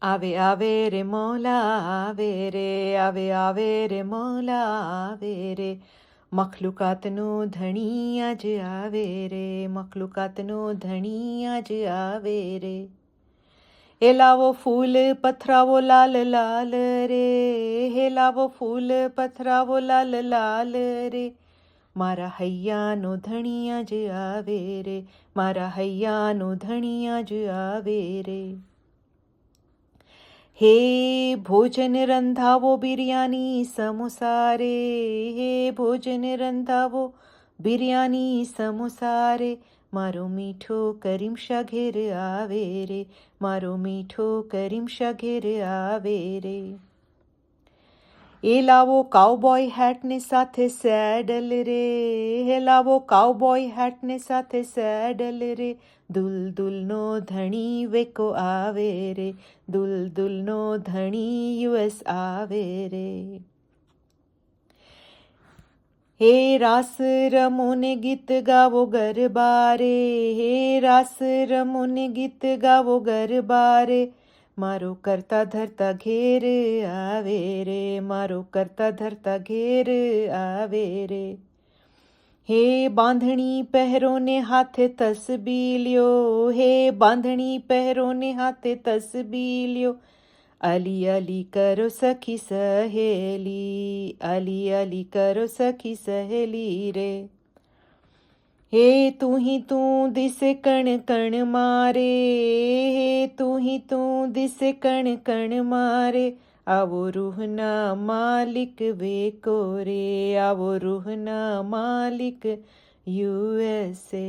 આવે આવે રે મોલા આવે રે આવે આવે રે મોલા આવે રે મખલુકાતનો ધણી આજ આવે રે મખલુકાતનો ધણી આજ આવે રે હે લાવો ફૂલ પથરાવો લાલ લાલ રે હે લાવો ફૂલ પથરાવો લાલ લાલ રે મારા હૈયાનો ધણી આજ આવે રે મારા હૈયાનો ધણી આજ આવે રે હે ભોજન રંધાવો બિરયાની સમોસા રે હે ભોજન રંધાવો બિરયાની સમોસા રે મારો મીઠો કરીમ શાહ ઘેર આવે રે મારો મીઠો કરીમ શાહ ઘેર આવે રે એ લાવો કાઉબોય હેટને સાથે સેડલ રે હે લાવો કાઉબોય હેટને સાથે સેડલ રે દુલદુલનો ધણી વેકો આવે રે દુલદુલનો ધણી યુએસ આવે રે હે રાસ રમોને ગીત ગાવો ગરબા રે હે રાસ રમોને ગીત ગાવો ગરબા રે મારો કરતા ધરતા ઘેર આવે રે મારો કરતા ધરતા ઘેર આવે રે હે બાંધણી પહેરો ને હાથે તસબી લ્યો હે બાંધણી પહેરો ને હાથે તસબી લ્યો અલી અલી કરો સખી સહેલી અલી અલી કરો સખી સહેલી રે હે તું દિસે કણ કણ મારે હે તું દિસે કણ કણ મારે આવો રૂહના માલિક વેકો રે આવો રૂહના માલિક યુએસએ